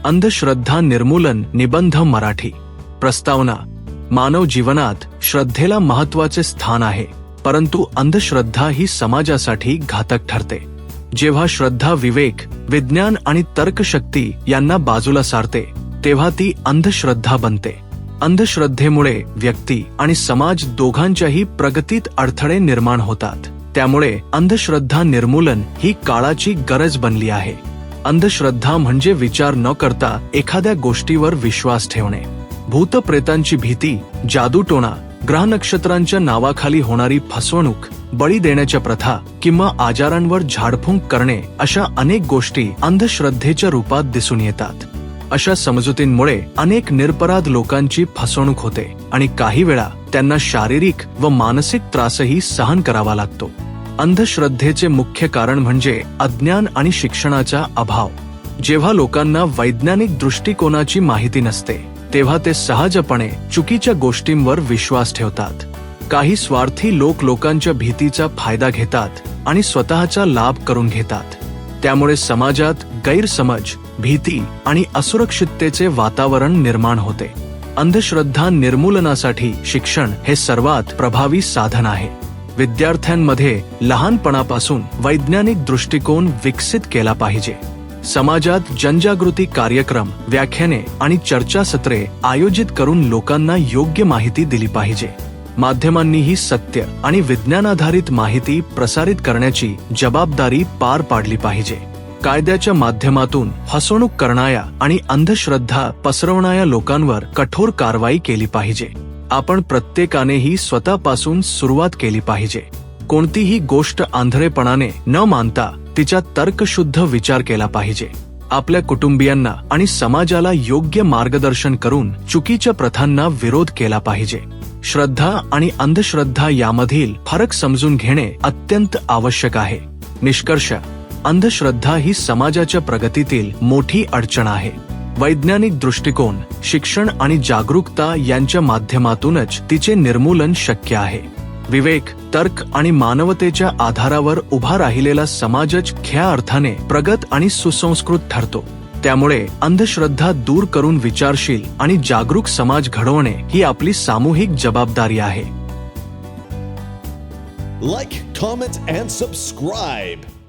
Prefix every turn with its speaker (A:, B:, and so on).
A: अंधश्रद्धा निर्मूलन निबंध मराठी. प्रस्तावना. मानव जीवनात श्रद्धेला महत्त्वाचे स्थान आहे, परंतु अंधश्रद्धा ही समाजासाठी घातक ठरते. जेव्हा श्रद्धा विवेक, विज्ञान आणि तर्कशक्ती यांना बाजूला सारते, तेव्हा ती अंधश्रद्धा बनते. अंधश्रद्धेमुळे व्यक्ती आणि समाज दोघांच्याही प्रगतीत अडथळे निर्माण होतात. त्यामुळे अंधश्रद्धा निर्मूलन ही काळाची गरज बनली आहे. अंधश्रद्धा म्हणजे विचार न करता एखाद्या गोष्टीवर विश्वास ठेवणे. भूतप्रेतांची भीती, जादूटोणा, ग्रह नक्षत्रांच्या नावाखाली होणारी फसवणूक, बळी देण्याच्या प्रथा किंवा आजारांवर झाडफूंक करणे अशा अनेक गोष्टी अंधश्रद्धेच्या रूपात दिसून येतात. अशा समजुतींमुळे अनेक निरपराध लोकांची फसवणूक होते आणि काही वेळा त्यांना शारीरिक व मानसिक त्रासही सहन करावा लागतो. अंधश्रद्धेचे मुख्य कारण म्हणजे अज्ञान आणि शिक्षणाचा अभाव. जेव्हा लोकांना वैज्ञानिक दृष्टिकोनाची माहिती नसते, तेव्हा ते सहजपणे चुकीच्या गोष्टींवर विश्वास ठेवतात. काही स्वार्थी लोक लोकांच्या भीतीचा फायदा घेतात आणि स्वतःचा लाभ करून घेतात. त्यामुळे समाजात गैरसमज, भीती आणि असुरक्षिततेचे वातावरण निर्माण होते. अंधश्रद्धा निर्मूलनासाठी शिक्षण हे सर्वात प्रभावी साधन आहे. विद्यार्थ्यांमध्ये लहानपणापासून वैज्ञानिक दृष्टिकोन विकसित केला पाहिजे. समाजात जनजागृती कार्यक्रम, व्याख्याने आणि चर्चासत्रे आयोजित करून लोकांना योग्य माहिती दिली पाहिजे. माध्यमांनीही सत्य आणि विज्ञानाधारित माहिती प्रसारित करण्याची जबाबदारी पार पाडली पाहिजे. कायद्याच्या माध्यमातून फसवणूक करणाऱ्या आणि अंधश्रद्धा पसरवणाऱ्या लोकांवर कठोर कारवाई केली पाहिजे. आपण प्रत्येकानेही स्वतःपासून सुरुवात केली पाहिजे. कोणतीही गोष्ट आंधळेपणाने न मानता तिचा तर्कशुद्ध विचार केला पाहिजे. आपल्या कुटुंबियांना आणि समाजाला योग्य मार्गदर्शन करून चुकीच्या प्रथांना विरोध केला पाहिजे. श्रद्धा आणि अंधश्रद्धा यामधील फरक समजून घेणे अत्यंत आवश्यक आहे. निष्कर्ष. अंधश्रद्धा ही समाजाच्या प्रगतीतील मोठी अडचण आहे. वैज्ञानिक दृष्टिकोन, शिक्षण आणि जागरूकता यांच्या माध्यमातूनच तिचे निर्मूलन शक्य आहे. विवेक, तर्क आणि मानवतेच्या आधारावर उभा राहिलेला समाजच खऱ्या अर्थाने प्रगत आणि सुसंस्कृत ठरतो. त्यामुळे अंधश्रद्धा दूर करून विचारशील आणि जागरूक समाज घडवणे ही आपली सामूहिक जबाबदारी आहे.
B: Like, comment and subscribe.